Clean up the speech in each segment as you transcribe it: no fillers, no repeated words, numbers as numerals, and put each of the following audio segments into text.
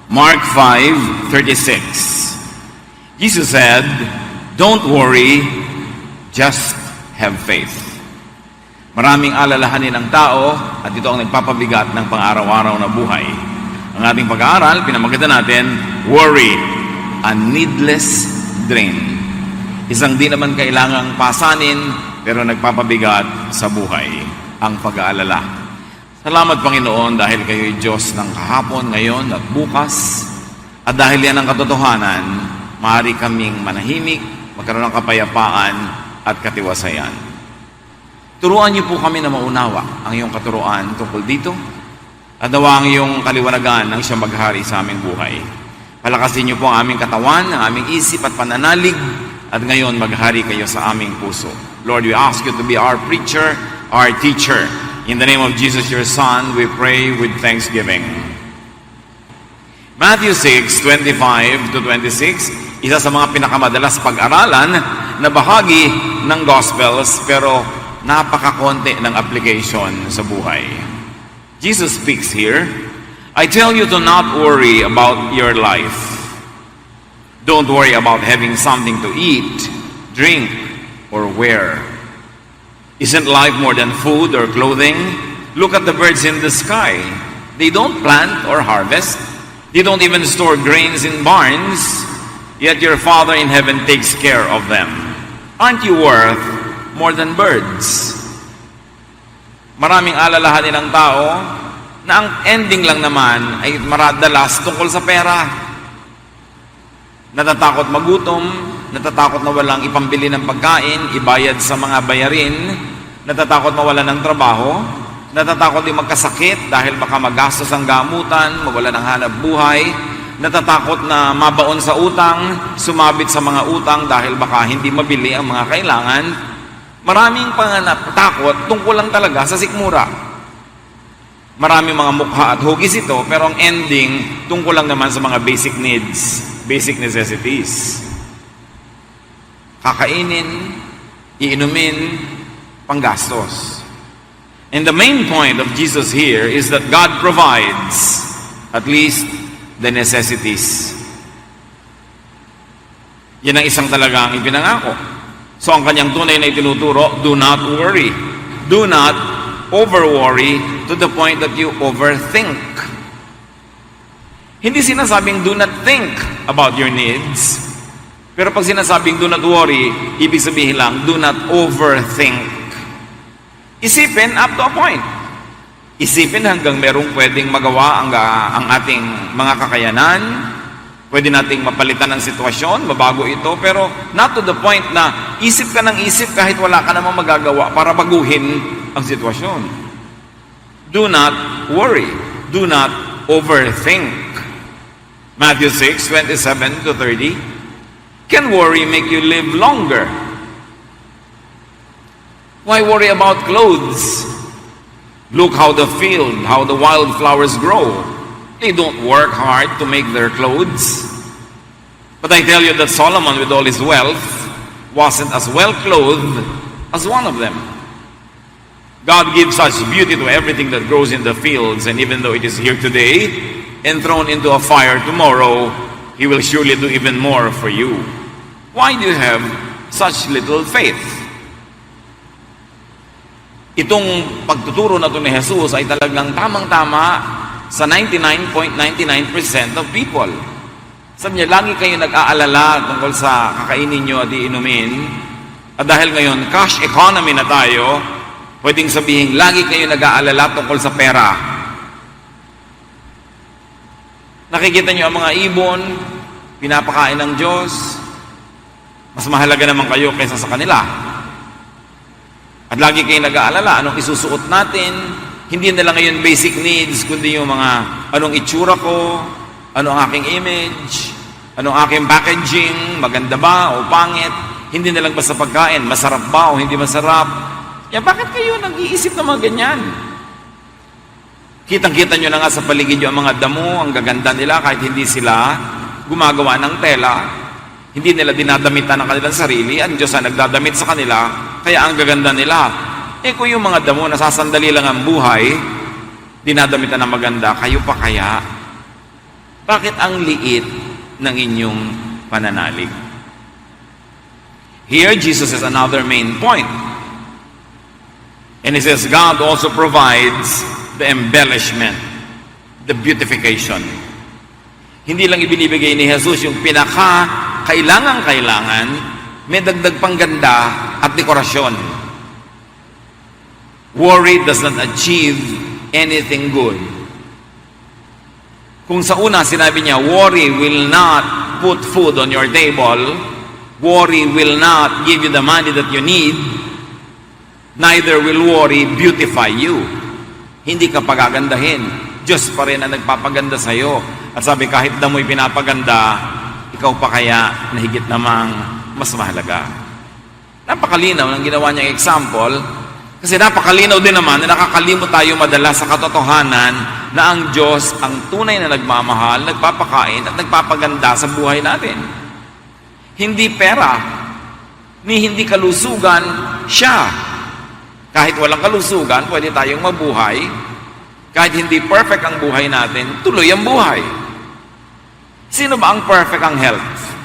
Mark 5:36. Jesus said, "Don't worry, just have faith." Maraming alalahanin ng tao at ito ang nagpapabigat ng pang-araw-araw na buhay. Ang ating pag-aaral, pinamagatan natin, worry, a needless drain. Isang di naman kailangang pasanin, pero nagpapabigat sa buhay, ang pag-aalala. Salamat, Panginoon, dahil kayo'y Diyos ng kahapon, ngayon at bukas. At dahil yan ang katotohanan, maaari kaming manahimik, magkaroon ng kapayapaan at katiwasayan. Turuan niyo po kami na maunawa ang iyong katuruan tungkol dito. At nawa ang iyong kaliwanagan ang siyang maghari sa aming buhay. Palakasin niyo po ang aming katawan, ang aming isip at pananalig. At ngayon, maghari kayo sa aming puso. Lord, we ask you to be our preacher, our teacher. In the name of Jesus, your Son, we pray with thanksgiving. Matthew 6:25-26, isa sa mga pinakamadalas pag-aralan na bahagi ng Gospels, pero napakakonti ng application sa buhay. Jesus speaks here, "I tell you to not worry about your life. Don't worry about having something to eat, drink, or wear. Isn't life more than food or clothing? Look at the birds in the sky. They don't plant or harvest. They don't even store grains in barns. Yet your Father in heaven takes care of them. Aren't you worth more than birds?" Maraming alalahanin ng tao na ang ending lang naman ay maradalas tungkol sa pera. Natatakot magutom, natatakot na walang ipambili ng pagkain, ibayad sa mga bayarin, natatakot mawala ng trabaho, natatakot din magkasakit dahil baka magastos ang gamutan, mawala ng hanap buhay, natatakot na mabaon sa utang, sumabit sa mga utang dahil baka hindi mabili ang mga kailangan. Maraming takot tungkol lang talaga sa sikmura. Maraming mga mukha at hugis ito, pero ang ending tungkol lang naman sa mga basic needs, basic necessities. Kakainin, iinumin, panggastos. And the main point of Jesus here is that God provides at least the necessities. Yan ang isang talagang ipinangako. So ang kanyang tunay na itinuturo, do not worry. Do not over-worry to the point that you overthink. Hindi sinasabing do not think about your needs. Pero pag sinasabing do not worry, ibig sabihin lang, do not overthink. Isipin up to a point. Isipin hanggang merong pwedeng magawa ang ating mga kakayanan. Pwede nating mapalitan ng sitwasyon, mabago ito, pero not to the point na isip ka ng isip kahit wala ka namang magagawa para baguhin ang sitwasyon. Do not worry. Do not overthink. Matthew 6:27-30. Can worry make you live longer? Why worry about clothes? Look how the field, how the wildflowers grow. They don't work hard to make their clothes. But I tell you that Solomon, with all his wealth, wasn't as well clothed as one of them. God gives such beauty to everything that grows in the fields, and even though it is here today and thrown into a fire tomorrow, He will surely do even more for you. Why do you have such little faith? Itong pagtuturo na ito ni Jesus ay talagang tamang-tama sa 99.99% of people. Sabi niya, lagi kayo nag-aalala tungkol sa kakainin nyo at iinumin. At dahil ngayon, cash economy na tayo, pwedeng sabihin, lagi kayo nag-aalala tungkol sa pera. Nakikita nyo ang mga ibon, pinapakain ng Diyos, mas mahalaga naman kayo kaysa sa kanila. At lagi kayo nag-aalala, anong isusuot natin? Hindi na lang ngayon basic needs, kundi yung mga anong itsura ko, ano ang aking image, ano ang aking packaging, maganda ba o pangit. Hindi na lang basta pagkain, masarap ba o hindi masarap. Yan, bakit kayo nag-iisip ng mga ganyan? Kitang-kita nyo na nga sa paligid nyo ang mga damo, ang gaganda nila kahit hindi sila gumagawa ng tela. Hindi nila dinadamitan ng kanilang sarili. Ang Diyos ang nagdadamit sa kanila, kaya ang gaganda nila. Kung yung mga damo, nasasandali lang ang buhay, dinadamitan ng maganda, kayo pa kaya? Bakit ang liit ng inyong pananalig? Here, Jesus has another main point. And he says, God also provides the embellishment, the beautification. Hindi lang ibinibigay ni Jesus yung pinaka-kailangan, may dagdag pang ganda at dekorasyon. Worry does not achieve anything good. Kung sa una sinabi niya, worry will not put food on your table, worry will not give you the money that you need, neither will worry beautify you. Hindi ka pagagandahin. Diyos pa rin ang nagpapaganda sa iyo. At sabi, kahit damoy pinapaganda, ikaw pa kaya na higit namang mas mahalaga. Napakalinaw ng ginawa niyang example, kasi napakalinaw din naman na nakakalimot tayo madalas sa katotohanan na ang Diyos ang tunay na nagmamahal, nagpapakain at nagpapaganda sa buhay natin. Hindi pera, ni hindi kalusugan, siya. Kahit walang kalusugan, pwede tayong mabuhay. Kahit hindi perfect ang buhay natin, tuloy ang buhay. Sino ba ang perfect ang health?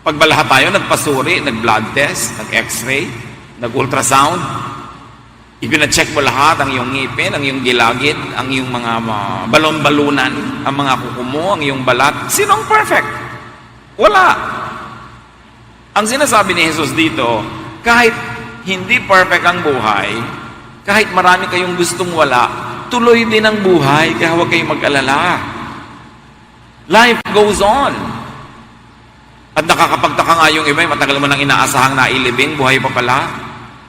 Pagbalahat tayo, nagpasuri, nag-blood test, nag-x-ray, nag-ultrasound, ipina-check mo lahat, ang iyong ngipin, ang iyong gilagid, ang iyong mga balon-balunan, ang mga kuko mo, ang iyong balat. Sino ang perfect? Wala. Ang sinasabi ni Jesus dito, kahit hindi perfect ang buhay, kahit marami kayong gustong wala, tuloy din ang buhay, kaya huwag kayong mag-alala. Life goes on. At nakakapagtaka nga yung iba, matagal mo nang inaasahang nailibing, buhay pa pala.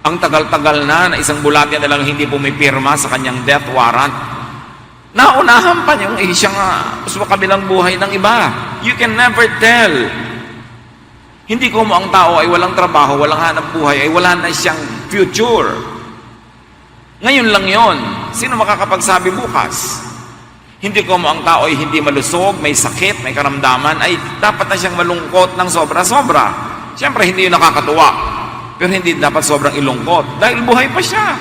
Ang tagal-tagal na isang bulati na lang hindi pumipirma sa kanyang death warrant. Naunahan pa yung siya nga sa kabilang buhay ng iba. You can never tell. Hindi ko mo ang tao ay walang trabaho, walang hanap buhay, ay wala na siyang future. Ngayon lang yon. Sino makakapagsabi bukas? Hindi ko mo ang tao ay hindi malusog, may sakit, may karamdaman, ay dapat na siyang malungkot ng sobra-sobra. Siyempre, hindi yun nakakatuwa. Pero hindi dapat sobrang ilungkot dahil buhay pa siya.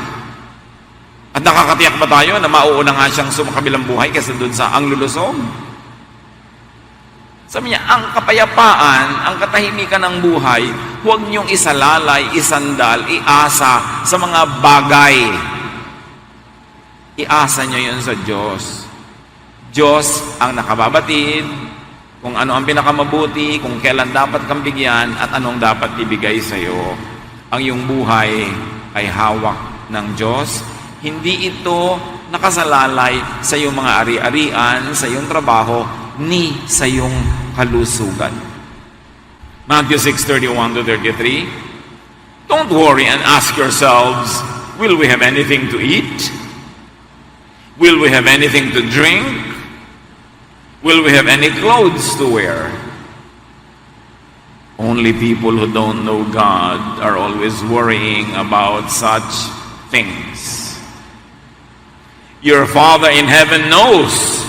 At nakakatiyak ba tayo na mauuna nga siyang sumakabilang buhay kaysa dun sa ang lulusog? Sabi niya, ang kapayapaan, ang katahimikan ng buhay, huwag niyong isalalay, isandal, iasa sa mga bagay. Iasa niyo yun sa Diyos. Diyos ang nakababatid, kung ano ang pinakamabuti, kung kailan dapat kang bigyan, at anong dapat ibigay sa iyo. Ang iyong buhay ay hawak ng Diyos. Hindi ito nakasalalay sa iyong mga ari-arian, sa iyong trabaho, ni sa iyong kalusugan. Matthew 6:31-33. Don't worry and ask yourselves, will we have anything to eat? Will we have anything to drink? Will we have any clothes to wear? Only people who don't know God are always worrying about such things. Your Father in heaven knows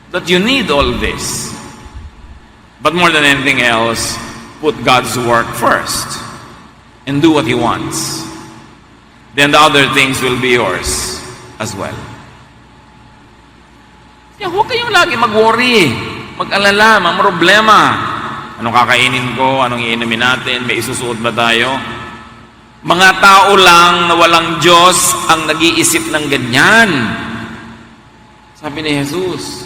that you need all this. But more than anything else, put God's work first and do what He wants. Then the other things will be yours as well. Huwag kayong lagi mag-worry, mag-alala, problema. Anong kakainin ko? Anong iinumin natin? May isusuot ba tayo? Mga tao lang na walang Diyos ang nag-iisip ng ganyan. Sabi ni Jesus,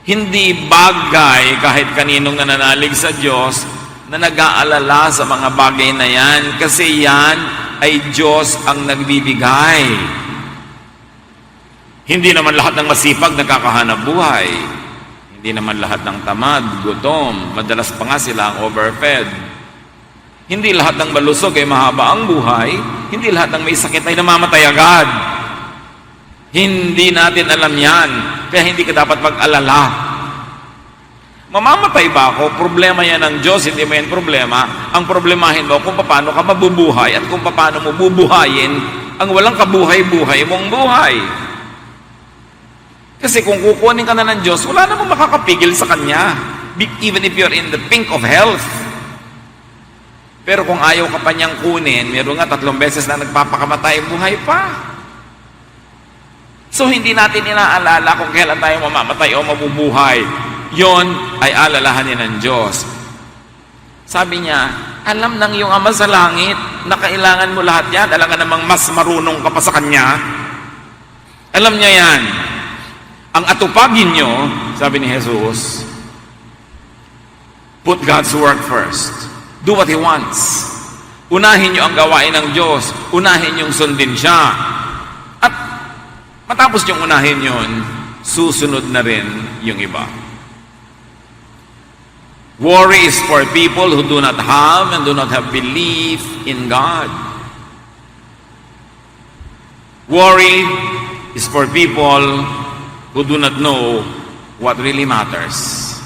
hindi bagay kahit kaninong nananalig sa Diyos na nag-aalala sa mga bagay na yan kasi yan ay Diyos ang nagbibigay. Hindi naman lahat ng masipag nakakahanap buhay. Hindi naman lahat ng tamad, gutom, madalas pa nga sila ang overfed. Hindi lahat ng malusog ay mahaba ang buhay. Hindi lahat ng may sakit ay namamatay agad. Hindi natin alam yan. Kaya hindi ka dapat mag-alala. Mamamatay ba ako? Problema yan ng Diyos, hindi mo yan problema. Ang problemahin mo kung paano ka mabubuhay at kung paano mo bubuhayin ang walang kabuhay-buhay mong buhay. Kasi kung kukunin ka na ng Diyos, wala namang makakapigil sa Kanya. Even if you're in the pink of health. Pero kung ayaw ka pa niyang kunin, meron nga 3 beses na nagpapakamatay, buhay pa. So hindi natin inaalala kung kailan tayo mamamatay o mabubuhay. Yon ay alalahanin ng Diyos. Sabi niya, alam ng iyong Ama sa langit na kailangan mo lahat yan. Alam ka namang mas marunong ka pa sa Kanya. Alam niya yan. Ang atupagin nyo, sabi ni Jesus, put God's work first. Do what He wants. Unahin nyo ang gawain ng Diyos. Unahin yung sundin siya. At matapos yung unahin yun, susunod na rin yung iba. Worry is for people who do not have and do not have belief in God. Worry is for people who do not know what really matters.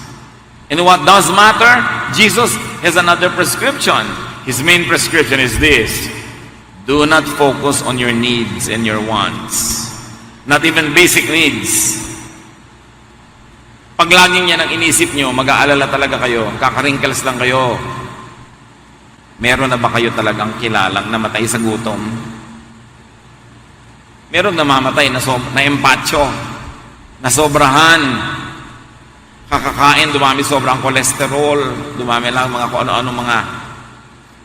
And what does matter? Jesus has another prescription. His main prescription is this: do not focus on your needs and your wants. Not even basic needs. Pag laging yan ang inisip nyo, mag-aalala talaga kayo, kakarinkles lang kayo. Meron na ba kayo talagang kilalang namatay sa gutom? Meron namamatay na empacho, na sobrahan. Kakakain, dumami sobrang kolesterol, dumami lang mga kung ano-ano mga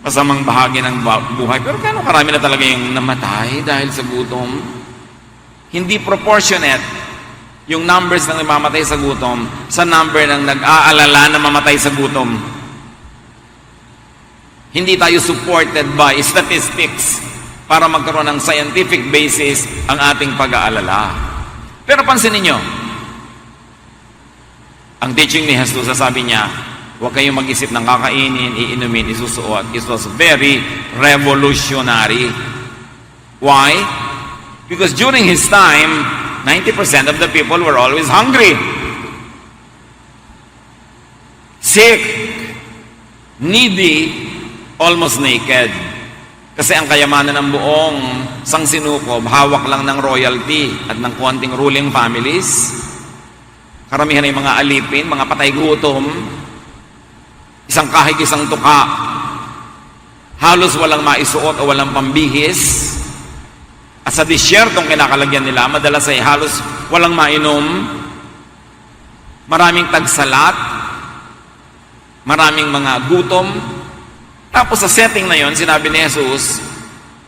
masamang bahagi ng buhay. Pero kano karami na talaga yung namatay dahil sa gutom? Hindi proportionate yung numbers ng namamatay sa gutom sa number ng nag-aalala na mamatay sa gutom. Hindi tayo supported by statistics para magkaroon ng scientific basis ang ating pag-aalala. Pero pansinin niyo, ang teaching ni Jesus, sabi niya, huwag kayong mag-isip ng kakainin, iinumin, isusuot. It was very revolutionary. Why? Because during his time, 90% of the people were always hungry, sick, needy, almost naked. Kasi ang kayamanan ng buong sangsinukob, hawak lang ng royalty at ng konting ruling families. Karamihan ay mga alipin, mga patay gutom, isang kahig, isang tuka, halos walang maisuot o walang pambihis. At sa disyertong kinakalagyan nila, madalas ay halos walang mainom, maraming tagsalat, maraming mga gutom. Tapos sa setting na yon, sinabi ni Jesus,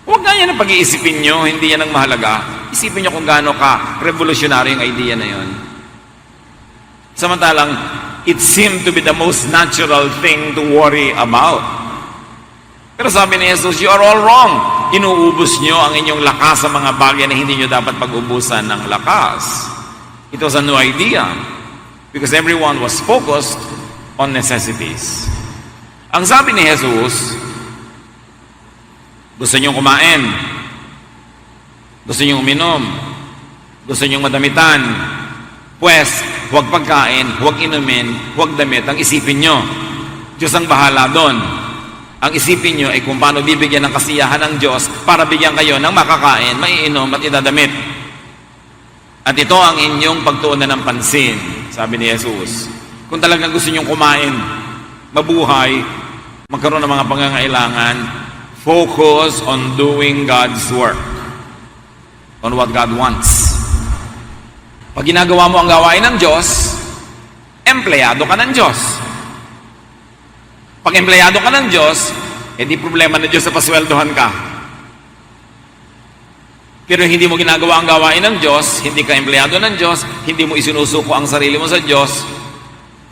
huwag nga yan ang pag-iisipin nyo, hindi yan ang mahalaga. Isipin nyo kung gaano ka revolutionary yung idea na yon. Samantalang, it seemed to be the most natural thing to worry about. Pero sabi ni Jesus, you are all wrong. Inuubos nyo ang inyong lakas sa mga bagay na hindi nyo dapat pag-ubusan ng lakas. It was a new idea because everyone was focused on necessities. Ang sabi ni Jesus, gusto nyo kumain, gusto nyo uminom, gusto nyo madamitan, pues, huwag pagkain, huwag inumin, huwag damit, ang isipin nyo. Diyos ang bahala doon. Ang isipin nyo ay kung paano bibigyan ng kasiyahan ng Diyos para bigyan kayo ng makakain, maiinom at idadamit. At ito ang inyong pagtuunan ng pansin, sabi ni Jesus. Kung talagang gusto nyong kumain, mabuhay, magkaroon ng mga pangangailangan, focus on doing God's work, on what God wants. Pag ginagawa mo ang gawain ng Diyos, empleyado ka ng Diyos. Pag empleyado ka ng Diyos, hindi problema ng Diyos sa pasweldohan ka. Pero hindi mo ginagawa ang gawain ng Diyos, hindi ka empleyado ng Diyos, hindi mo isinusuko ang sarili mo sa Diyos,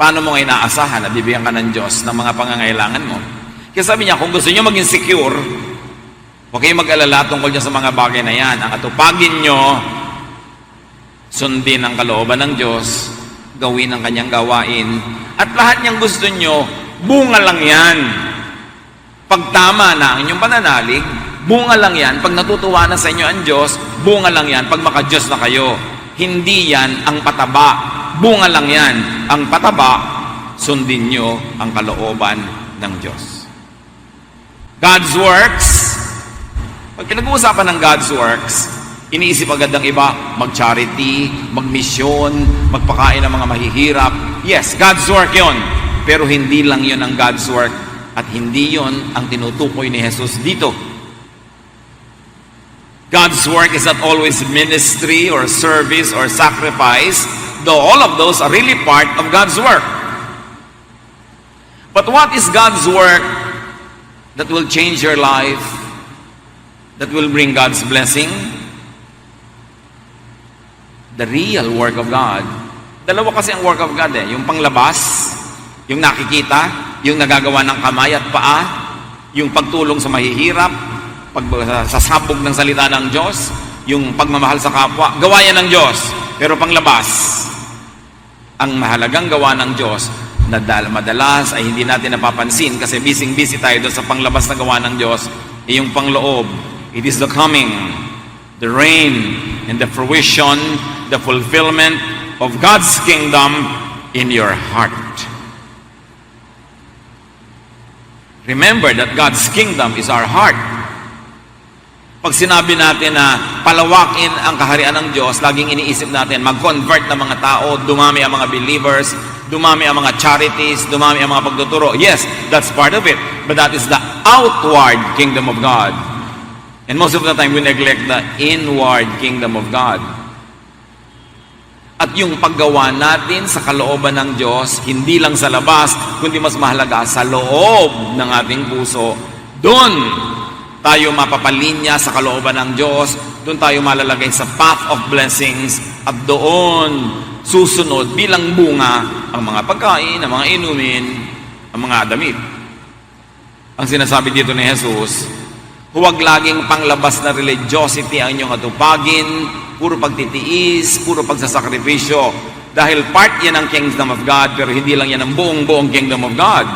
paano mo nga inaasahan na bibigyan ka ng Diyos ng mga pangangailangan mo? Kaya sabi niya, kung gusto niyo maging secure, huwag kayong mag-alala tungkol niya sa mga bagay na yan. Ang atupagin nyo, sundin ang kalooban ng Diyos, gawin ang kanyang gawain, at lahat niyang gusto nyo, bunga lang yan. Pag tama na ang inyong pananalig, bunga lang yan. Pag natutuwa na sa inyo ang Diyos, bunga lang yan. Pag maka-Diyos na kayo, hindi yan ang pataba. Bunga lang yan. Ang pataba, sundin nyo ang kalooban ng Diyos. God's works, pag pinag-uusapan ng God's works, iniisip agad ng iba, mag-charity, mag-mission, magpakain ng mga mahihirap. Yes, God's work yon. Pero hindi lang yon ang God's work at hindi yon ang tinutukoy ni Jesus dito. God's work is not always ministry or service or sacrifice, though all of those are really part of God's work. But what is God's work that will change your life, that will bring God's blessing? The real work of God. Dalawa kasi ang work of God yung panglabas, yung nakikita, yung nagagawa ng kamay at paa, yung pagtulong sa mahihirap, pagsasabog ng salita ng Diyos, yung pagmamahal sa kapwa, gawa yan ng Diyos. Pero panglabas, ang mahalagang gawa ng Diyos, na madalas ay hindi natin napapansin kasi busy tayo doon sa panglabas na gawa ng Diyos, yung pangloob. It is the coming, the reign, and the fruition, the fulfillment of God's kingdom in your heart. Remember that God's kingdom is our heart. Pag sinabi natin na palawakin ang kaharian ng Diyos, laging iniisip natin, mag-convert ng mga tao, dumami ang mga believers, dumami ang mga charities, dumami ang mga pagtuturo. Yes, that's part of it. But that is the outward kingdom of God. And most of the time, we neglect the inward kingdom of God. At yung paggawa natin sa kalooban ng Diyos, hindi lang sa labas, kundi mas mahalaga sa loob ng ating puso. Doon tayo mapapalinya sa kalooban ng Diyos, doon tayo malalagay sa path of blessings, at doon susunod bilang bunga ang mga pagkain, ang mga inumin, ang mga damit. Ang sinasabi dito ni Jesus, huwag laging panglabas na religiosity ang inyong atupagin, puro pagtitiis, puro pagsasakripisyo. Dahil part yan ng kingdom of God, pero hindi lang yan ang buong kingdom of God.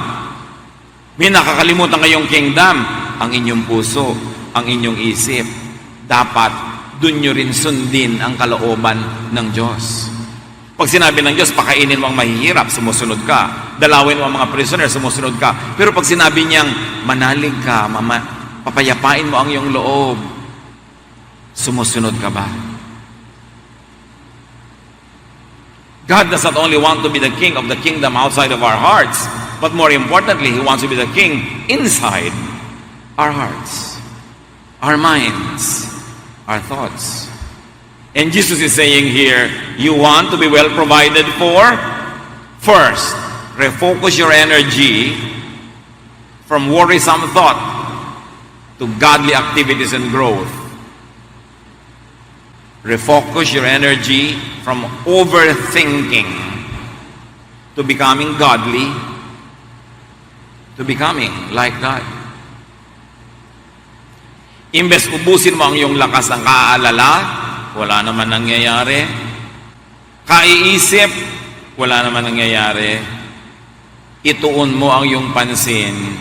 May nakakalimutan kayong kingdom, ang inyong puso, ang inyong isip. Dapat dun nyo rin sundin ang kalooban ng Diyos. Pag sinabi ng Diyos, pakainin mo ang mahihirap, sumusunod ka. Dalawin mo ang mga prisoner, sumusunod ka. Pero pag sinabi niyang, manalig ka, papayapain mo ang iyong loob, sumusunod ka ba? God does not only want to be the king of the kingdom outside of our hearts, but more importantly, He wants to be the king inside our hearts, our minds, our thoughts. And Jesus is saying here, you want to be well provided for? First, refocus your energy from worrisome thought to godly activities and growth. Refocus your energy from overthinking to becoming godly, to becoming like God. Imbes ubusin mo ang iyong lakas ng kaaalala, wala naman nangyayari. Kaiisip, wala naman nangyayari. Ituon mo ang iyong pansin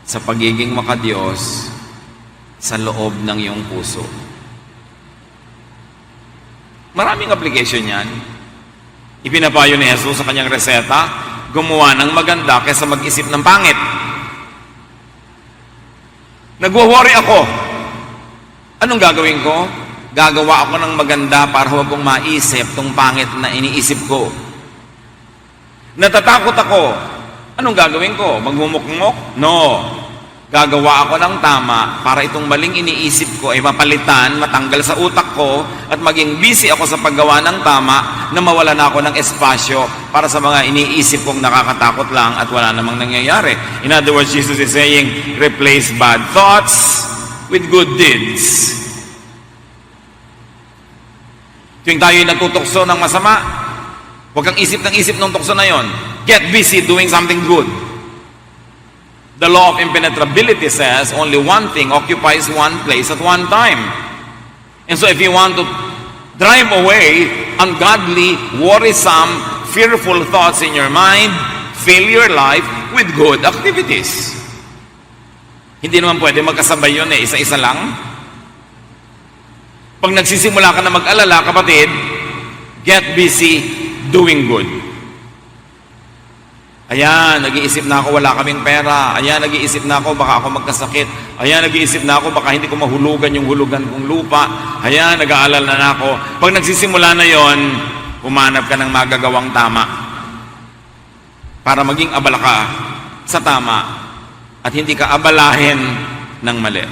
sa pagiging makadiyos sa loob ng iyong puso. Maraming application yan. Ipinapayo ni Jesus sa kanyang reseta, gumawa ng maganda kaysa mag-isip ng pangit. Nagwo-worry ako. Anong gagawin ko? Gagawa ako ng maganda para huwag kong maisip tong pangit na iniisip ko. Natatakot ako. Anong gagawin ko? Magmumukmok? No. Gagawa ako ng tama para itong maling iniisip ko ay mapalitan, matanggal sa utak ko, at maging busy ako sa paggawa ng tama na mawala na ako ng espasyo para sa mga iniisip kong nakakatakot lang at wala namang nangyayari. In other words, Jesus is saying, replace bad thoughts with good deeds. Tuwing tayo ay nagtutukso ng masama, huwag kang isip ng isip ng tukso na yon. Get busy doing something good. The law of impenetrability says only one thing occupies one place at one time. And so if you want to drive away ungodly, worrisome, fearful thoughts in your mind, fill your life with good activities. Hindi naman pwede magkasabay yun isa-isa lang. Pag nagsisimula ka na mag-alala, kapatid, get busy doing good. Ayan, nag-iisip na ako, wala kaming pera. Ayan, nag-iisip na ako, baka ako magkasakit. Ayan, nag-iisip na ako, baka hindi ko mahulugan yung hulugan kong lupa. Ayan, nag-aalala na ako. Pag nagsisimula na yon, humanap ka ng magagawang tama para maging abala ka sa tama at hindi ka abalahin ng mali.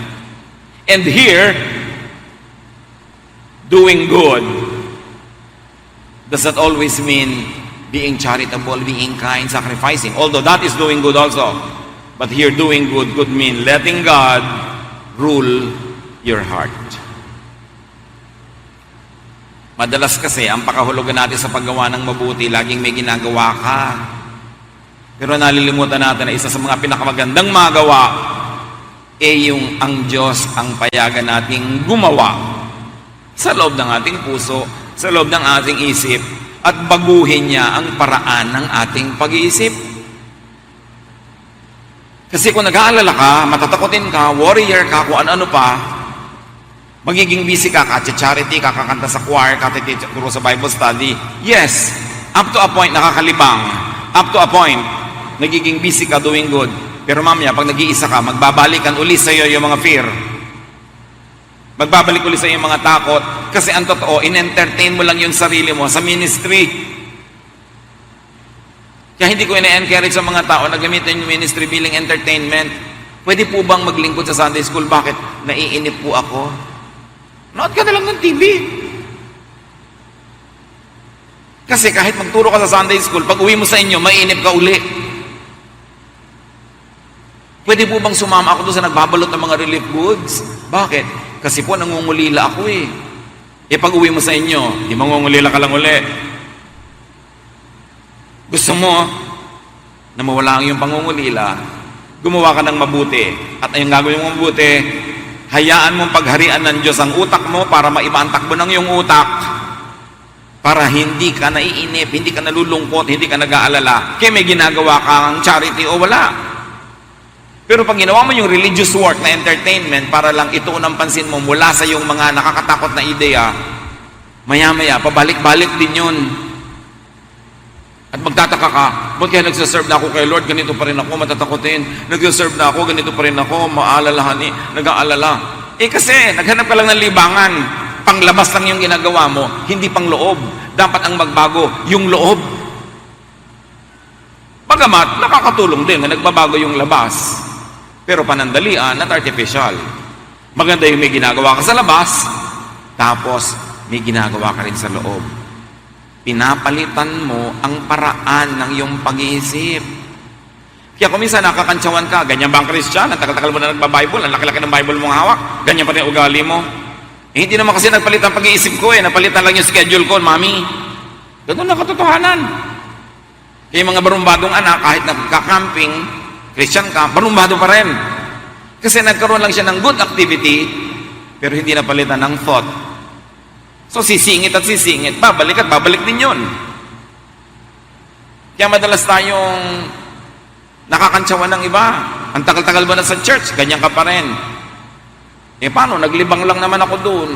And here, doing good does not always mean being charitable, being kind, sacrificing. Although that is doing good also. But here, doing good could mean letting God rule your heart. Madalas kasi, ang pakahulugan natin sa paggawa ng mabuti, laging may ginagawa ka. Pero nalilimutan natin na isa sa mga pinakamagandang magawa yung ang Diyos ang payagan nating gumawa sa loob ng ating puso, sa loob ng ating isip, at baguhin niya ang paraan ng ating pag-iisip. Kasi kung nag-aalala ka, matatakotin ka, warrior ka, kung ano-ano pa, magiging busy ka, charity, kakakanta sa choir, kakatituro sa Bible study. Yes, up to a point, nakakalibang. Up to a point, nagiging busy ka doing good. Pero mamaya, pag nag-iisa ka, magbabalikan uli sa iyo yung mga fear. Magbabalik uli sa iyo yung mga takot. Kasi ang totoo, in-entertain mo lang yung sarili mo sa ministry. Kaya hindi ko ina-encourage sa mga tao na gamitin yung ministry bilang entertainment. Pwede po bang maglingkod sa Sunday School? Bakit? Naiinip po ako. Nood ka na lang ng TV. Kasi kahit magturo ka sa Sunday School, pag uwi mo sa inyo, mainip ka uli. Pwede po bang sumama ako doon sa nagbabalot ng mga relief goods? Bakit? Kasi po nangungulila ako eh. Pag uwi mo sa inyo, di mangungulila ka lang uli. Gusto mo na mawala ang iyong pangungulila, gumawa ka ng mabuti. At ayong gagawin mong mabuti, hayaan mong pagharian ng Diyos ang utak mo para maiba ang takbo ng iyong utak. Para hindi ka naiinip, hindi ka nalulungkot, hindi ka nag-aalala. Kaya may ginagawa kang charity o wala. Pero pag ginawa mo yung religious work na entertainment para lang ituon ang pansin mo mula sa yung mga nakakatakot na ideya, maya-maya, pabalik-balik din yun. At magtataka ka, ba't kaya nagsaserve na ako kay Lord, ganito pa rin ako, matatakotin. Nagsaserve na ako, ganito pa rin ako, nag-aalala. Kasi, naghanap ka lang ng libangan. Panglabas lang yung ginagawa mo, hindi pang loob. Dapat ang magbago, yung loob. Bagamat, nakakatulong din na nagbabago yung labas. Pero panandalian at artificial. Maganda yung may ginagawa ka sa labas, tapos may ginagawa ka rin sa loob. Pinapalitan mo ang paraan ng iyong pag-iisip. Kaya kung minsan nakakantsawan ka, ganyan ba ang Christian? Ang tagal-tagal mo na nagba-Bible, ang laki-laki ng Bible mong hawak, ganyan pa rin ugali mo. Hindi naman kasi nagpalit ang pag-iisip ko napalitan lang yung schedule ko, mami. Ganun na katotohanan. Kaya yung mga barumbadong anak, kahit nagka-camping, Christian ka, barumbado pa rin. Kasi nagkaroon lang siya ng good activity, pero hindi napalitan ng thought. So sisingit at sisingit, babalik at babalik din yun. Kaya madalas tayong nakakantsawan ng iba. Ang tagal-tagal mo na sa church, ganyan ka pa rin. Paano? Naglibang lang naman ako doon.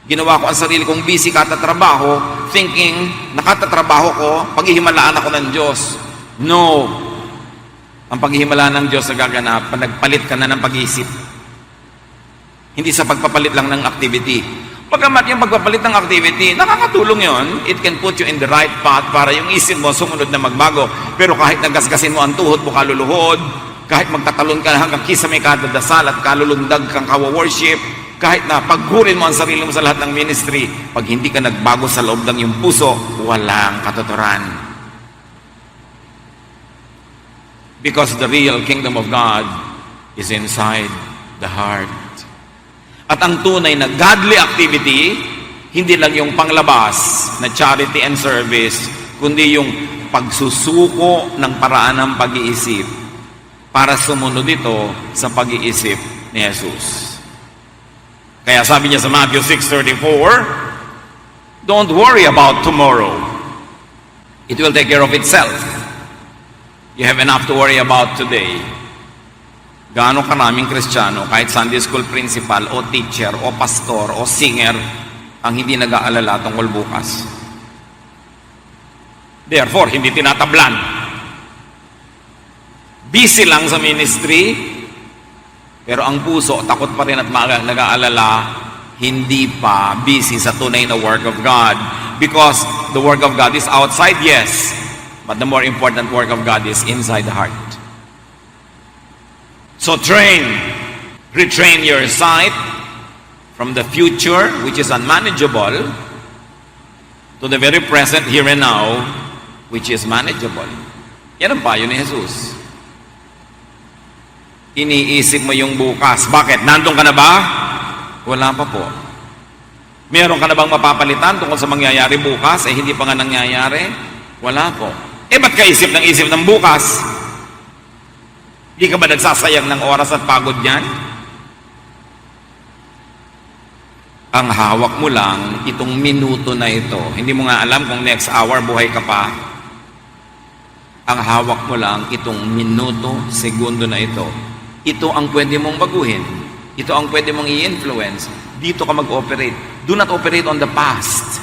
Ginawa ko ang sarili kong busy katatrabaho, thinking nakatatrabaho ko, paghihimalaan ako ng Diyos. No. Ang paghihimalaan ng Diyos na gaganap, nagpalit ka na ng pag-iisip. Hindi sa pagpapalit lang ng activity. Pagkamat yung pagpapalit ng activity, nakakatulong yon. It can put you in the right path para yung isip mo sumunod na magbago. Pero kahit nagasgasin mo ang tuhod mo kaluluhod, kahit magtatalon ka hanggang kisa may kadadasal at kalulundag kang kawa-worship, kahit na paghurin mo ang sarili mo sa lahat ng ministry, pag hindi ka nagbago sa loob ng iyong puso, walang katuturan. Because the real kingdom of God is inside the heart. At ang tunay na godly activity, hindi lang yung panglabas na charity and service, kundi yung pagsusuko ng paraan ng pag-iisip para sumunod ito sa pag-iisip ni Jesus. Kaya sabi niya sa Matthew 6:34, don't worry about tomorrow. It will take care of itself. You have enough to worry about today. Gaano karaming Kristiyano, kahit Sunday School principal o teacher o pastor o singer, ang hindi nag-aalala tungkol bukas. Therefore, hindi tinatablan. Busy lang sa ministry, pero ang puso, takot pa rin at nag-aalala, hindi pa busy sa tunay na work of God. Because the work of God is outside, yes, but the more important work of God is inside the heart. So retrain your sight from the future, which is unmanageable, to the very present, here and now, which is manageable. Yan ang payo ni Jesus. Iniisip mo yung bukas. Bakit? Nandun ka na ba? Wala pa po. Meron ka na bang mapapalitan tungkol sa mangyayari bukas? Hindi pa nga nangyayari? Wala po. Ba't ka isip ng bukas? Di ka ba nagsasayang ng oras at pagod yan? Ang hawak mo lang, itong minuto na ito. Hindi mo nga alam kung next hour buhay ka pa. Ang hawak mo lang, itong minuto, segundo na ito. Ito ang pwede mong baguhin. Ito ang pwede mong i-influence. Dito ka mag-operate. Do not operate on the past.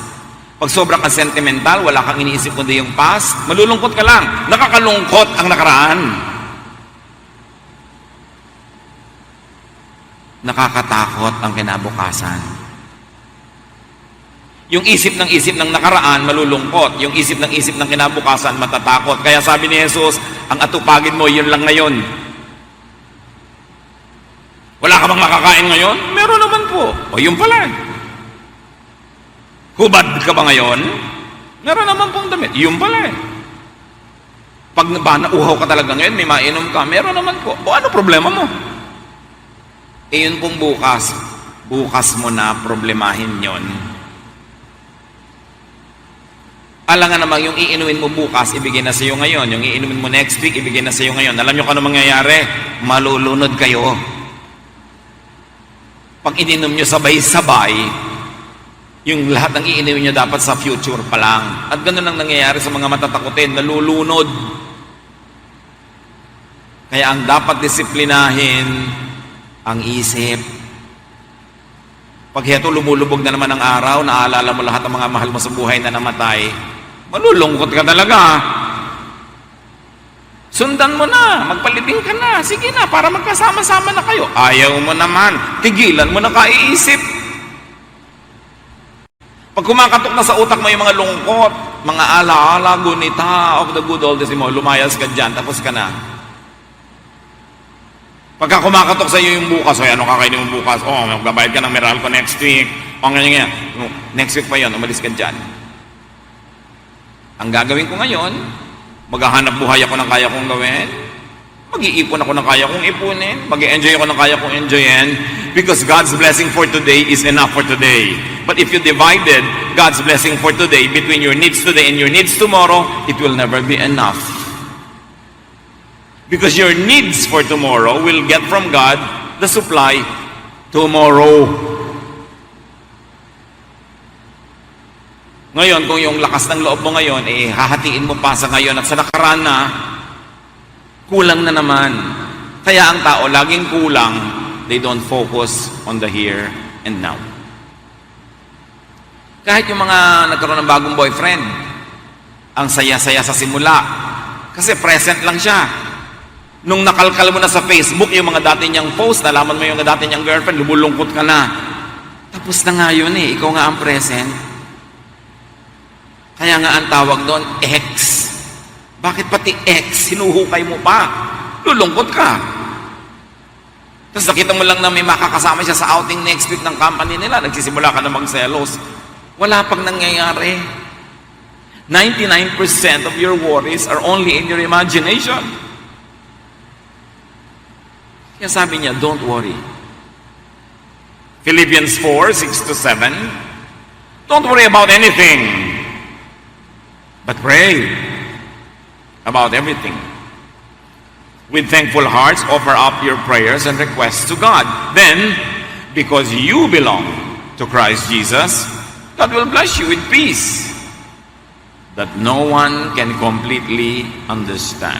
Pag sobrang ka sentimental, wala kang iniisip kundi yung past, malulungkot ka lang. Nakakalungkot ang nakaraan. Nakakatakot ang kinabukasan. Yung isip ng nakaraan, malulungkot. Yung isip ng kinabukasan, matatakot. Kaya sabi ni Jesus, ang atupagin mo, yun lang ngayon. Wala ka bang makakain ngayon? Meron naman po. O yun pala. Hubad ka ba ngayon? Meron naman pong damit. Yun pala. Pag nauhaw ka talaga ngayon, may mainom ka, meron naman po. O ano problema mo? Yun pong bukas. Bukas mo na problemahin yon. Alangan naman yung iinumin mo bukas, ibigay na sa iyo ngayon. Yung iinumin mo next week, ibigay na sa iyo ngayon. Alam nyo kung ano mangyayari? Malulunod kayo. Pag ininom nyo sabay-sabay, yung lahat ng iinumin nyo dapat sa future pa lang. At ganun ang nangyayari sa mga matatakutin, nalulunod. Kaya ang dapat disiplinahin, ang isip. Pag heto lumulubog na naman ang araw, naaalala mo lahat ng mga mahal mo sa buhay na namatay, malulungkot ka talaga. Sundan mo na, magpalibing ka na, sige na, para magkasama-sama na kayo. Ayaw mo naman, tigilan mo na kaiisip. Pag kumakatok na sa utak mo yung mga lungkot, mga alaala, gunita of the good old days mo, lumayas ka dyan, tapos ka na. Pagka kumakatok sa iyo yung bukas, ano kakainin mo bukas? Magbabayad ka ng Meralco next week. Ganyan. Next week pa yun, umalis ka dyan. Ang gagawin ko ngayon, maghahanap buhay ako ng kaya kong gawin. Mag-iipon ako ng kaya kong ipunin. Mag-enjoy ako ng kaya kong enjoyin. Because God's blessing for today is enough for today. But if you divided God's blessing for today between your needs today and your needs tomorrow, it will never be enough. Because your needs for tomorrow will get from God the supply tomorrow. Ngayon, kung yung lakas ng loob mo ngayon, hahatiin mo pa sa ngayon at sa nakaraan na, kulang na naman. Kaya ang tao, laging kulang. They don't focus on the here and now. Kahit yung mga nagkaroon ng bagong boyfriend, ang saya-saya sa simula. Kasi present lang siya. Nung nakalkal mo na sa Facebook yung mga dati niyang post, nalaman mo yung dati niyang girlfriend, lumulungkot ka na. Tapos na nga yun ikaw nga ang present. Kaya nga ang tawag doon, X. Bakit pati X? Hinuhukay mo pa. Lulungkot ka. Tapos nakita mo lang na may makakasama siya sa outing next week ng company nila, nagsisimula ka na magselos. Wala pang nangyayari. 99% of your worries are only in your imagination. Kaya sabi niya, don't worry. Philippians 4:6-7. Don't worry about anything, but pray about everything. With thankful hearts, offer up your prayers and requests to God. Then, because you belong to Christ Jesus, God will bless you with peace that no one can completely understand.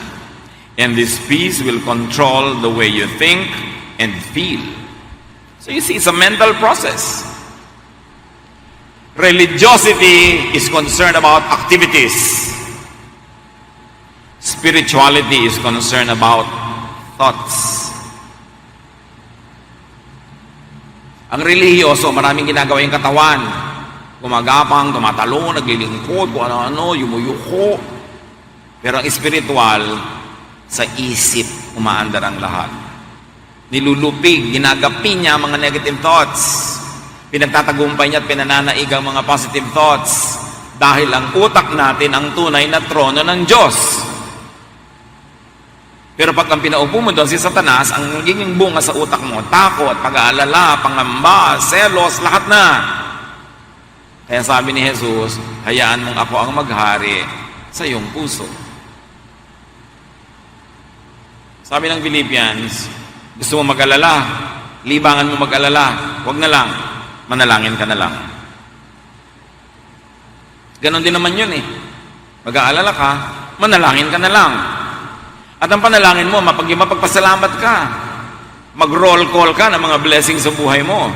And this peace will control the way you think and feel. So you see, it's a mental process. Religiosity is concerned about activities. Spirituality is concerned about thoughts. Ang relihiyoso, maraming ginagawa yung katawan. Gumagapang, tumatalo, naglilingkod, kung ano-ano, yumuyuko. Pero ang spiritual, sa isip, umaandar ang lahat. Nilulupig, ginagapi niya mga negative thoughts. Pinagtatagumpay niya at pinananaig ang mga positive thoughts dahil ang utak natin ang tunay na trono ng Diyos. Pero pag ang pinaupo mo doon si Satanas, ang nagiging bunga sa utak mo, takot, pag-aalala, pangamba, selos, lahat na. Kaya sabi ni Jesus, hayaan mong ako ang maghari sa iyong puso. Sabi ng Philippians, gusto mo mag-alala, libangan mo mag-alala, huwag na lang, manalangin ka na lang. Ganon din naman yun eh. Mag-aalala ka, manalangin ka na lang. At ang panalangin mo, mapagpasalamat ka. Mag-roll call ka ng mga blessings sa buhay mo.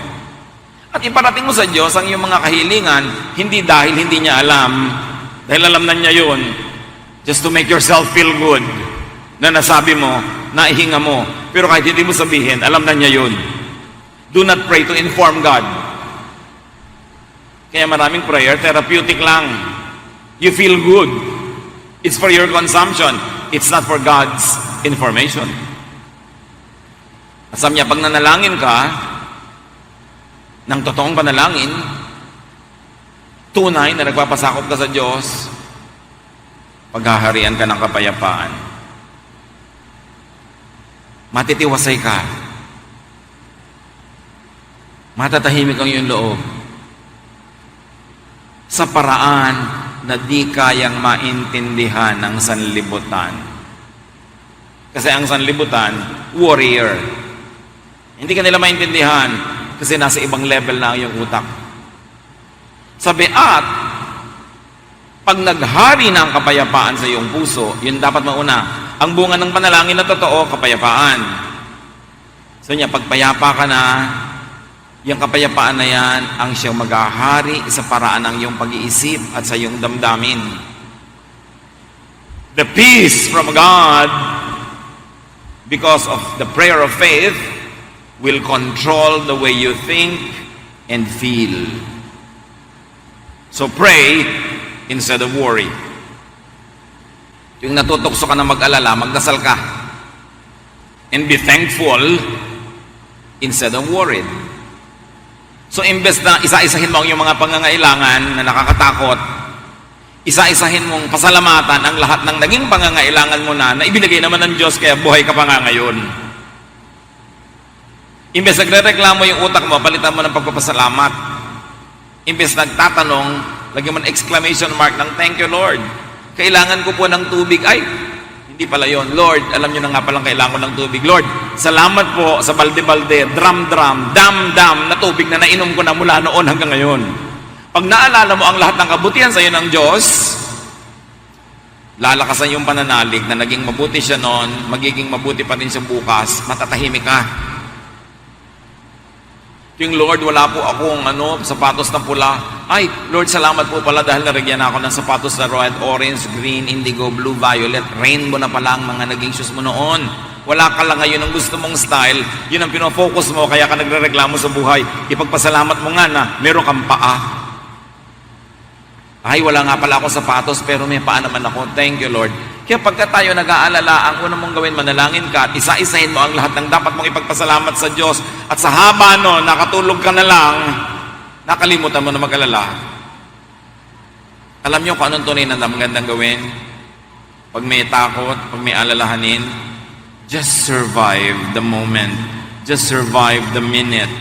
At iparating mo sa Diyos ang iyong mga kahilingan, hindi dahil hindi niya alam, dahil alam na niya yun, just to make yourself feel good, na nasabi mo, naihinga mo, pero kahit hindi mo sabihin, alam na niya yun. Do not pray to inform God. Kaya maraming prayer, therapeutic lang. You feel good. It's for your consumption. It's not for God's information. At sabi niya, pag nanalangin ka, ng totoong panalangin, tunay na nagpapasakop ka sa Diyos, paghaharian ka ng kapayapaan. Matitiwasay ka. Matatahimik ang iyong loob. Sa paraan na di kayang maintindihan ng sanlibutan. Kasi ang sanlibutan, warrior. Hindi ka nila maintindihan kasi nasa ibang level na ang iyong utak. Sabi, at pag naghari na ang kapayapaan sa iyong puso, yun dapat mauna. Ang bunga ng panalangin na totoo, kapayapaan. So niya, pagpayapa ka na, yung kapayapaan na yan ang siyang maghahari sa paraan ng iyong pag-iisip at sa iyong damdamin. The peace from God, because of the prayer of faith, will control the way you think and feel. So pray instead of worry. Yung natutokso ka na mag-alala, magdasal ka. And be thankful instead of worried. So imbes na isa-isahin mo ang iyong mga pangangailangan na nakakatakot, isa-isahin mong pasalamatan ang lahat ng naging pangangailangan mo na ibinigay naman ng Diyos kaya buhay ka pa nga ngayon. Imbes nagre-reklamo yung utak mo, palitan mo ng pagpapasalamat. Imbes nagtatanong, lagyan mo ng exclamation mark ng thank you Lord. Kailangan ko po ng tubig. Ay, hindi pala yun. Lord, alam nyo na nga palang kailangan ko ng tubig. Lord, salamat po sa balde-balde, drum-drum, dam-dam na tubig na nainom ko na mula noon hanggang ngayon. Pag naalala mo ang lahat ng kabutihan sa iyo ng Diyos, lalakasan yung pananalig na naging mabuti siya noon, magiging mabuti pa rin siya bukas, matatahimik ka. Yung Lord, wala po akong sapatos na pula. Ay, Lord, salamat po pala dahil narigyan ako ng sapatos na red, orange, green, indigo, blue, violet. Rainbow na pala ang mga naging shoes mo noon. Wala ka lang ngayon ang gusto mong style. Yun ang pinofocus mo, kaya ka nagre-reklamo sa buhay. Ipagpasalamat mo nga na meron kang paa. Ay, wala nga pala akong sapatos, pero may paa naman ako. Thank you, Lord. Kaya pagka tayo nag-aalala, ang unang mong gawin, manalangin ka at isa-isahin mo ang lahat ng dapat mong ipagpasalamat sa Diyos. At sa haba nakatulog ka na lang, nakalimutan mo na mag-alala. Alam niyo kung anong tunay na magandang gawin? Pag may takot, pag may alalahanin, just survive the moment. Just survive the minute.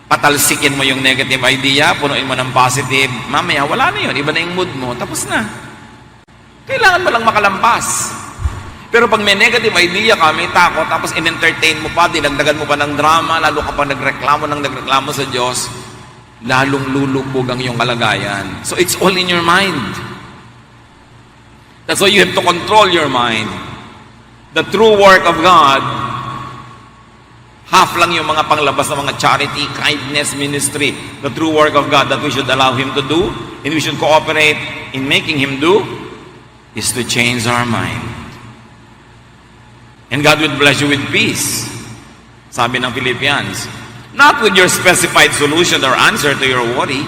Patalsikin mo yung negative idea, punuin mo ng positive. Mamaya, wala na yun. Iba na yung mood mo. Tapos na. Kailangan mo lang makalampas. Pero pag may negative idea ka, may takot, tapos in-entertain mo pa, dinagdagan mo pa ng drama, lalo ka pa nagreklamo sa Diyos, lalong lulubog ang iyong kalagayan. So it's all in your mind. That's why you have to control your mind. The true work of God, half lang yung mga panglabas ng mga charity, kindness, ministry. The true work of God that we should allow Him to do, and we should cooperate in making Him do, is to change our mind. And God will bless you with peace. Sabi ng Philippians, not with your specified solution or answer to your worry.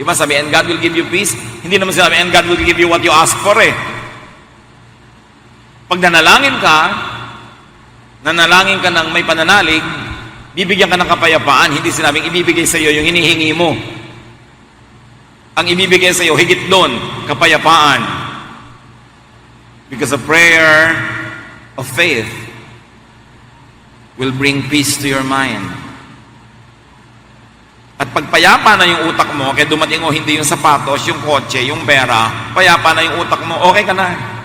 Diba sabi, and God will give you peace? Hindi naman sinabi, and God will give you what you ask for eh. Pag nanalangin ka ng may pananalig, Bibigyan ka ng kapayapaan, hindi sinabing ibibigay sa iyo yung hinihingi mo. Ang ibibigay sa iyo, higit doon, kapayapaan. Because a prayer of faith will bring peace to your mind. At pagpayapa na yung utak mo, kaya dumating o hindi yung sapatos, yung kotse, yung pera, payapa na yung utak mo, okay ka na.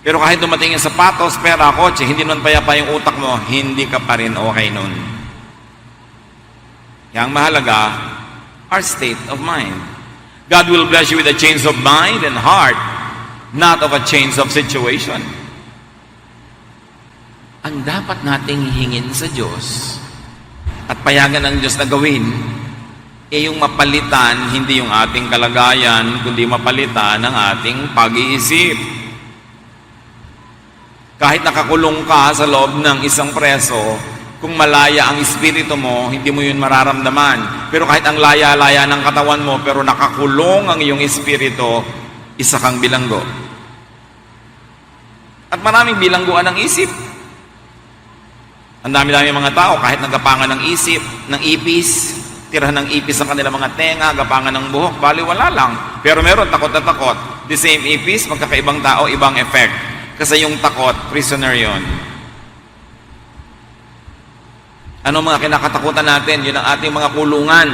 Pero kahit dumating yung sapatos, pera, kotse, hindi nun payapa yung utak mo, hindi ka pa rin okay nun. Kaya ang mahalaga, our state of mind. God will bless you with a change of mind and heart, not of a change of situation. Ang dapat nating hingin sa Diyos at payagan ng Diyos na gawin, yung mapalitan, hindi yung ating kalagayan, kundi mapalitan ang ating pag-iisip. Kahit nakakulong ka sa loob ng isang preso, kung malaya ang espiritu mo, hindi mo yun mararamdaman. Pero kahit ang laya-laya ng katawan mo, pero nakakulong ang iyong espiritu, isa kang bilanggo. At maraming bilangguan ng isip. Ang dami-dami mga tao, kahit nagapangan ng isip, ng ipis, tirahan ng ipis sa kanilang mga tenga, gapangan ng buhok, bali wala lang. Pero meron takot na takot. The same ipis, magkakaibang tao, ibang effect. Kasi yung takot, prisoner yon. Ano mga kinakatakutan natin? Yun ang ating mga kulungan.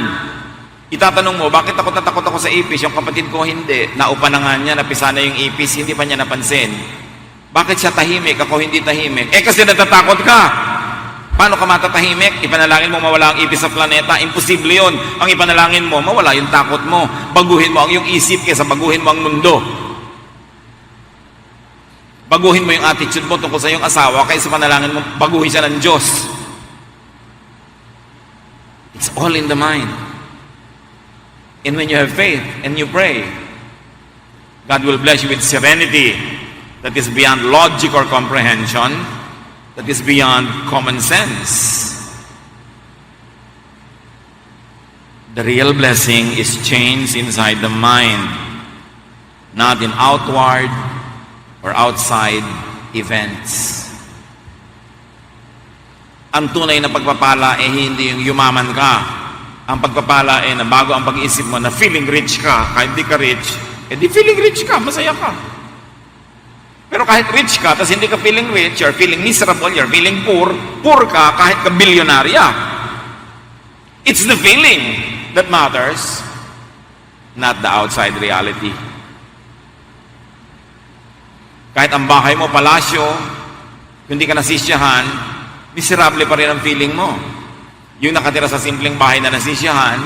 Itatanong mo, bakit takot na takot ako sa ipis? Yung kapatid ko hindi. Naupa na nga niya, napisa na yung ipis, hindi pa niya napansin. Bakit siya tahimik? Ako hindi tahimik. Kasi natatakot ka. Paano ka matatahimik? Ipanalangin mo mawala ang ipis sa planeta. Imposible yun. Ang ipanalangin mo, mawala yung takot mo. Baguhin mo ang iyong isip kaysa baguhin mo ang mundo. Baguhin mo yung attitude mo tungkol sa iyong asawa kaysa panalangin mo, baguhin siya ng Diyos. It's all in the mind. And when you have faith and you pray, God will bless you with serenity that is beyond logic or comprehension, that is beyond common sense. The real blessing is change inside the mind, not in outward or outside events. Ang tunay na pagpapala hindi yung yumaman ka. Ang pagpapala na bago ang pag-iisip mo na feeling rich ka, kahit di ka rich, di feeling rich ka, masaya ka. Pero kahit rich ka, tapos hindi ka feeling rich, you're feeling miserable, you're feeling poor ka kahit ka bilyonarya. It's the feeling that matters, not the outside reality. Kahit ang bahay mo, palasyo, hindi ka nasisyahan, miserable pa rin ang feeling mo. Yung nakatira sa simpleng bahay na nasisyahan,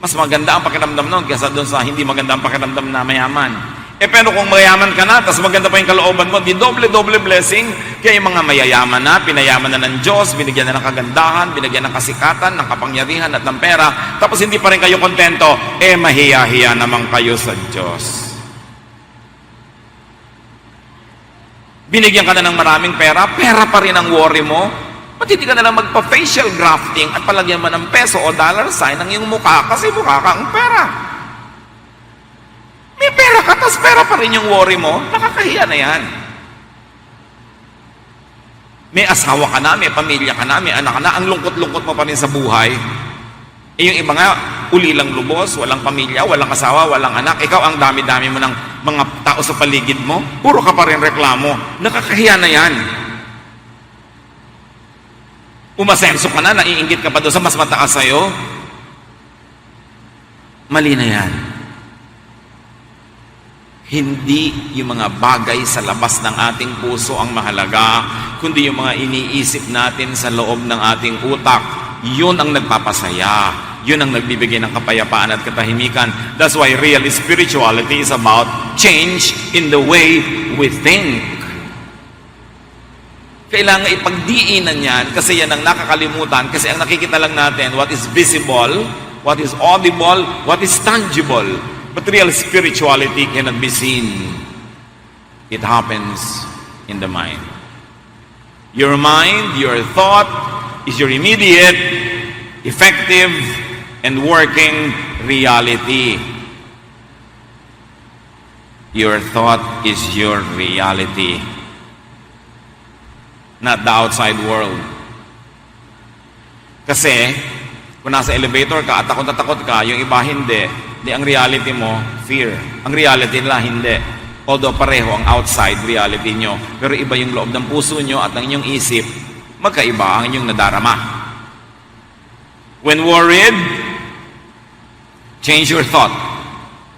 mas maganda ang pakiramdam nun kaysa doon sa hindi maganda ang pakiramdam na mayaman. Pero kung mayaman ka na, tapos maganda pa yung kalooban mo, di doble-doble blessing. Kaya yung mga mayayaman na, pinayaman na ng Diyos, binigyan na ng kagandahan, binigyan ng kasikatan, ng kapangyarihan at ng pera, tapos hindi pa rin kayo kontento, mahiya-hiya naman kayo sa Diyos. Binigyan ka na ng maraming pera, pera pa rin ang worry mo, ba't hindi ka na lang magpa-facial grafting at palagyan mo ng peso o dollar sign ang iyong mukha kasi mukha ka ang pera. May pera ka, tas pera pa rin yung worry mo, nakakahiya na yan. May asawa ka na, may pamilya ka na, may anak ka na, ang lungkot-lungkot mo pa rin sa buhay. Yung iba nga, ulilang lubos, walang pamilya, walang asawa, walang anak, ikaw ang dami-dami mo ng mga tao sa paligid mo, puro ka pa rin reklamo, nakakahiya na yan. Umasenso ka na, naiinggit ka pa doon sa mas mataas sa'yo, mali na yan. Hindi yung mga bagay sa labas ng ating puso ang mahalaga, kundi yung mga iniisip natin sa loob ng ating utak. Yun ang nagpapasaya. Yun ang nagbibigay ng kapayapaan at katahimikan. That's why real spirituality is about change in the way we think. Kailangan ipagdiinan yan kasi yan ang nakakalimutan. Kasi ang nakikita lang natin, what is visible, what is audible, what is tangible. But real spirituality cannot be seen. It happens in the mind. Your mind, your thought, is your immediate, effective, and working reality. Your thought is your reality. not the outside world. Kasi, kung nasa elevator ka at takot na takot ka, yung iba hindi. Di ang reality mo, fear. Ang reality nila, hindi. Although pareho ang outside reality nyo. Pero iba yung loob ng puso nyo at ang inyong isip, magkaiba ang inyong nadarama. When worried, change your thought,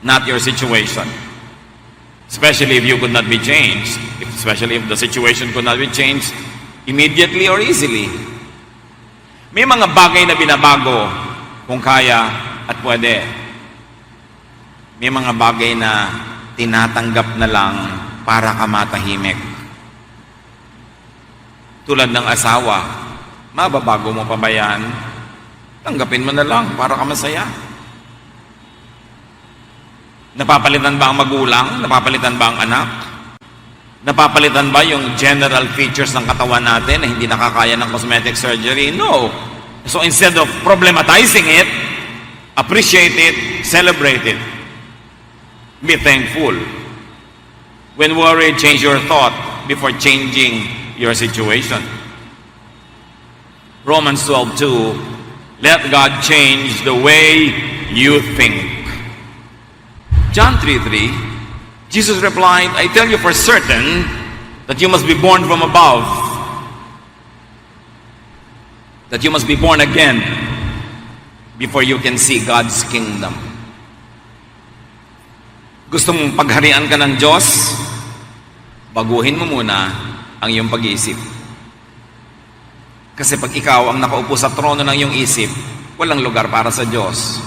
not your situation. Especially if you could not be changed. Especially if the situation could not be changed immediately or easily. May mga bagay na binabago kung kaya at pwede. May mga bagay na tinatanggap na lang para ka matahimik. Tulad ng asawa, mababago mo pa ba yan? Tanggapin mo na lang para ka masaya. Napapalitan ba ang magulang? Napapalitan ba ang anak? Napapalitan ba yung general features ng katawan natin na hindi nakakaya ng cosmetic surgery? No. So instead of problematizing it, appreciate it, celebrate it. Be thankful. When worried, change your thought before changing your situation. Romans 12:2, let God change the way you think. John 3:3, Jesus replied, I tell you for certain that you must be born from above, that you must be born again before you can see God's kingdom. Gusto mong pagharian ka ng Diyos? Baguhin mo muna ang iyong pag-iisip. Kasi pag ikaw ang nakaupo sa trono ng iyong isip, walang lugar para sa Diyos.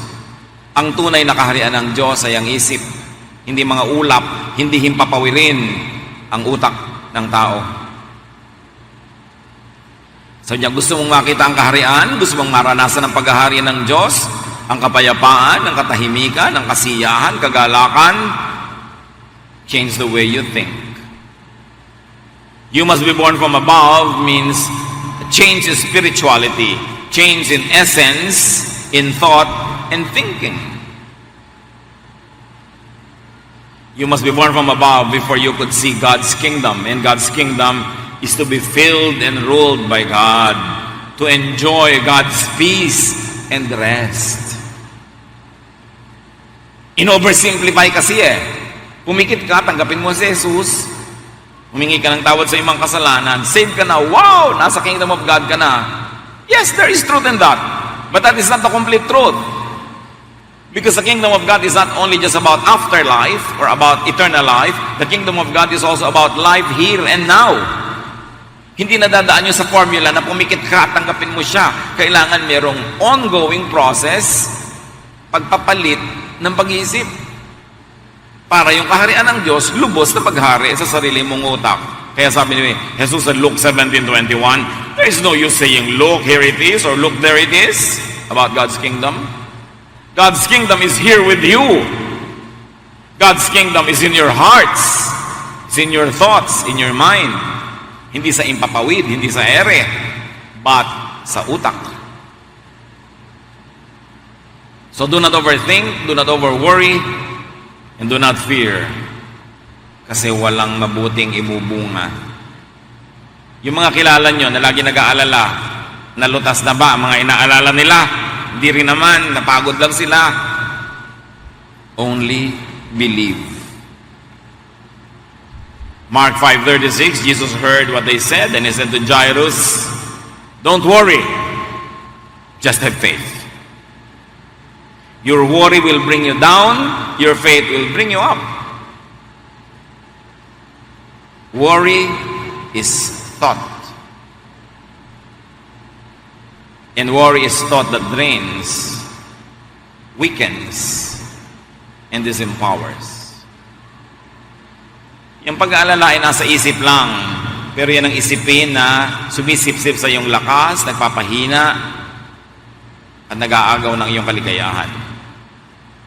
Ang tunay na kaharian ng Diyos ay ang isip, hindi mga ulap, hindi himpapawirin ang utak ng tao. So niya, gusto mong makita ang kaharian, gusto mong maranasan ang paghahari ng Diyos, ang kapayapaan, ang katahimikan, ang kasiyahan, kagalakan, change the way you think. You must be born from above means change in spirituality, change in essence, in thought, and thinking. You must be born from above before you could see God's kingdom. And God's kingdom is to be filled and ruled by God, to enjoy God's peace and rest. In-oversimplify kasi Pumikit ka, tanggapin mo si Jesus, humingi ka ng tawad sa imang kasalanan, save ka na, wow, nasa kingdom of God ka na. Yes, there is truth in that. But that is not the complete truth. Because the kingdom of God is not only just about afterlife or about eternal life. The kingdom of God is also about life here and now. Hindi nadadaan yun sa formula na pumikit ka at tanggapin mo siya. Kailangan merong ongoing process, pagpapalit ng pag-iisip. Para yung kaharian ng Diyos, lubos na paghari sa sarili mong utak. Kaya sabi ni Jesus sa Luke 17:21, there is no use saying, look, here it is, or look, there it is, about God's kingdom. God's kingdom is here with you. God's kingdom is in your hearts. It's in your thoughts, in your mind. Hindi sa impapawid, hindi sa ere, but sa utak. So do not overthink, do not overworry, and do not fear. Kasi walang mabuting ibubunga. Yung mga kilala nyo na lagi nag-aalala, nalutas na ba ang mga inaalala nila? Hindi rin naman, napagod lang sila. Only believe. Mark 5:36, Jesus heard what they said, and he said to Jairus, don't worry, just have faith. Your worry will bring you down, your faith will bring you up. Worry is thought. And worry is thought that drains, weakens, and disempowers. Yung pag-aalala ay nasa isip lang, pero yan ang isipin na sumisip-sip sa iyong lakas, nagpapahina, at nag-aagaw ng iyong kaligayahan.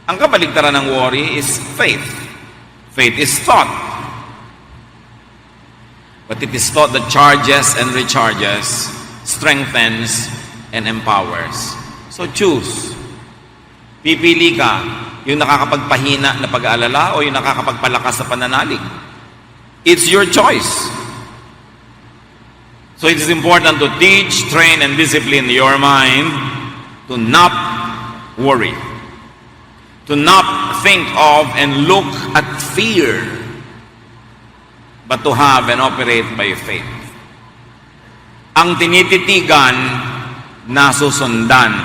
Ang kabaligtaran ng worry is faith. Faith is thought. But it is thought that charges and recharges, strengthens, and empowers. So choose. Pipili ka, yung nakakapagpahina na pag-aalala o yung nakakapagpalakas na pananalig. It's your choice. So So it is important to teach, train, and discipline your mind to not worry, to not think of and look at fear, but to have and operate by faith. Ang tinititigan, nasusundan.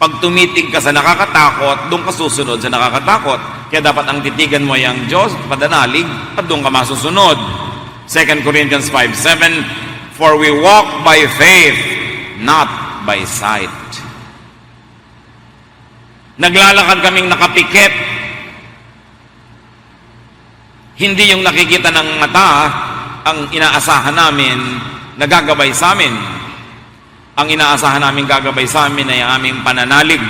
Pag tumitig ka sa nakakatakot, doon ka susunod sa nakakatakot. Kaya dapat ang titigan mo ay ang Diyos, padanalig, at doon ka masusunod. 2 Corinthians 5:7, for we walk by faith, not by sight. Naglalakad kaming nakapikit. Hindi yung nakikita ng mata ang inaasahan namin na gagabay sa amin. Ang inaasahan namin gagabay sa amin ay ang aming pananalig.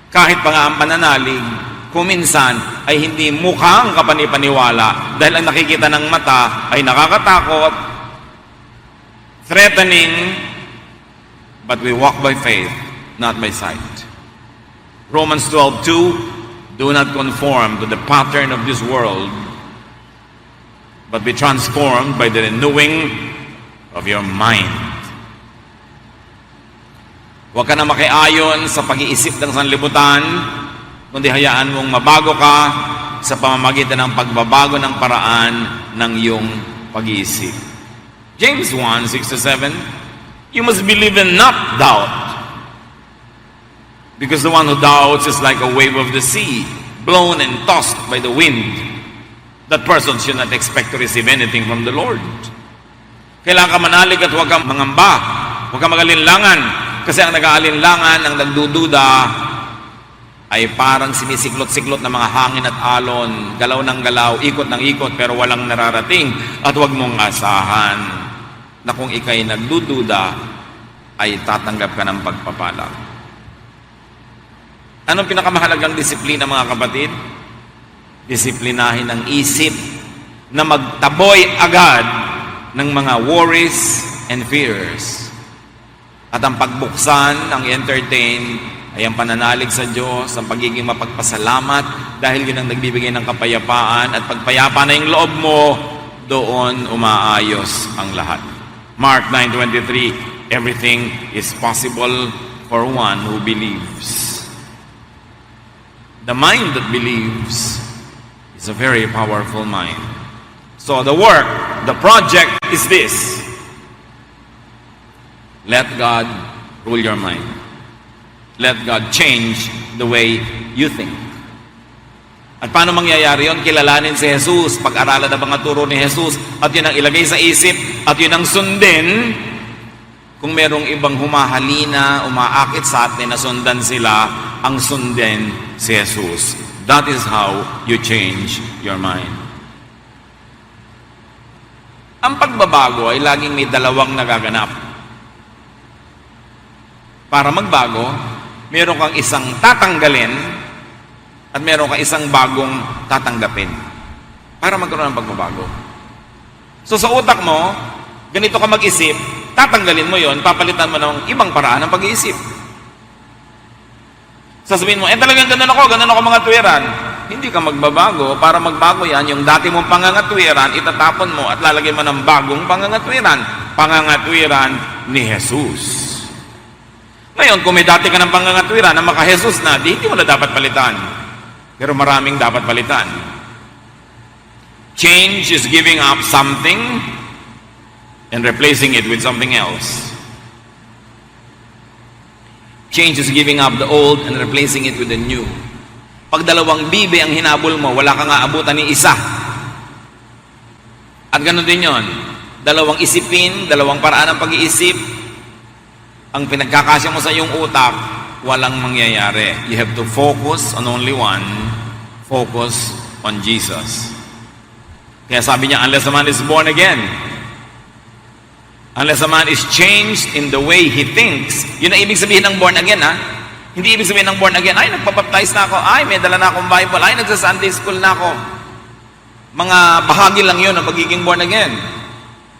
Kahit pa nga ang pananalig, kuminsan ay hindi mukhang kapanipaniwala dahil ang nakikita ng mata ay nakakatakot, threatening, but we walk by faith, not by sight. Romans 12:2, do not conform to the pattern of this world, but be transformed by the renewing of your mind. Huwag ka na makiayon sa pag-iisip ng sanlibutan, kundi hayaan mong mabago ka sa pamamagitan ng pagbabago ng paraan ng iyong pag-iisip. James 1:6-7, you must believe and not doubt. Because the one who doubts is like a wave of the sea, blown and tossed by the wind. That person should not expect to receive anything from the Lord. Kailangan ka manalig at huwag kang mangamba, huwag kang magalinlangan. Kasi ang nag-aalinlangan, ang nagdududa, ay parang sinisiklot-siklot ng mga hangin at alon, galaw ng galaw, ikot ng ikot, pero walang nararating. At huwag mong asahan na kung ikay nagdududa, ay tatanggap ka ng pagpapala. Anong pinakamahalagang disiplina, mga kapatid? Disiplinahin ang isip na magtaboy agad ng mga worries and fears. At ang pagbuksan, ang entertain, ay ang pananalig sa Diyos, ang pagiging mapagpasalamat dahil yun ang nagbibigay ng kapayapaan at pagpayapa na yung loob mo, doon umaayos ang lahat. Mark 9:23, everything is possible for one who believes. The mind that believes is a very powerful mind. So the work, the project is this. Let God rule your mind. Let God change the way you think. At paano mangyayari yon? Kilalanin si Jesus, pag-aralan ang mga turo ni Jesus, at yun ang ilagay sa isip, at yun ang sundin. Kung merong ibang humahalina, umaakit sa atin na sundan sila, ang sundin si Jesus. That is how you change your mind. Ang pagbabago ay laging may dalawang nagaganap. Para magbago, meron kang isang tatanggalin at meron kang isang bagong tatanggapin para magkaroon ng pagbabago. So sa utak mo, ganito ka mag-isip, tatanggalin mo yon, papalitan mo ng ibang paraan ng pag-iisip. Sasabihin mo, talagang ganun ako mga tuwiran. Hindi ka magbabago. Para magbago yan, yung dati mong pangangatwiran, itatapon mo at lalagay mo ng bagong pangangatwiran. Pangangatwiran ni Jesus. Ngayon, kung may dati ka ng pangangatwiran na maka-Jesus na, hindi mo na dapat palitan. Pero maraming dapat palitan. Change is giving up something and replacing it with something else. Change is giving up the old and replacing it with the new. Pag dalawang bibe ang hinabol mo, wala kang aabutan ni isa. At ganun din yon. Dalawang isipin, dalawang paraan ng pag-iisip, ang pinagkakasya mo sa iyong utak, walang mangyayari. You have to focus on only one. Focus on Jesus. Kaya sabi niya, unless a man is born again, unless a man is changed in the way he thinks, yun ang ibig sabihin ng born again, ha? Hindi ibig sabihin ng born again, ay, nagpapaptize na ako, ay, may dala na akong Bible, ay, nagsa-Sunday school na ako. Mga bahagi lang yun ng pagiging born again.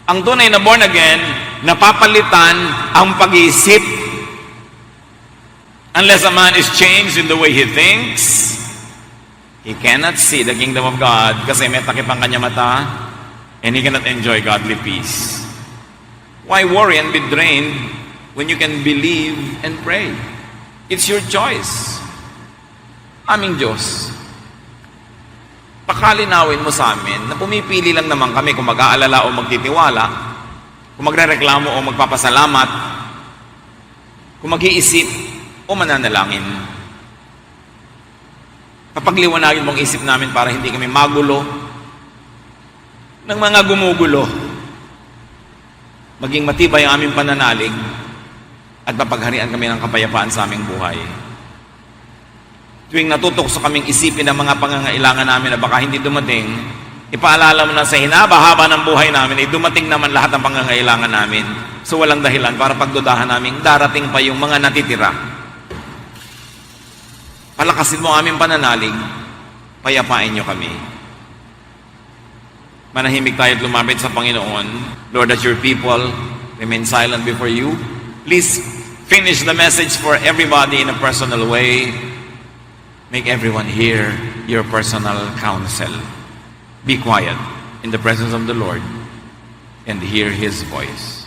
Ang tunay na born again, napapalitan ang pag-iisip. Unless a man is changed in the way he thinks, he cannot see the kingdom of God kasi may takip ang kanya mata, and he cannot enjoy godly peace. Why worry and be drained when you can believe and pray? It's your choice. Aming Diyos, pakalinawin mo sa amin na pumipili lang naman kami kung mag-aalala o magtitiwala, kung magrereklamo o magpapasalamat, kung mag-iisip o mananalangin. Papagliwanagin mong isip namin para hindi kami magulo ng mga gumugulo. Maging matibay ang aming pananalig at mapagharian kami ng kapayapaan sa aming buhay. Tuwing natutokso kaming isipin ang mga pangangailangan namin na baka hindi dumating, ipaalala mo na sa hinaba-haba ng buhay namin ay dumating naman lahat ng pangangailangan namin. So walang dahilan para pagdudahan namin darating pa yung mga natitira. Palakasin mo ang aming pananalig, payapain niyo kami. Manahimik tayo at lumapit sa Panginoon. Lord, as your people remain silent before you, please finish the message for everybody in a personal way. Make everyone hear your personal counsel. Be quiet in the presence of the Lord and hear His voice.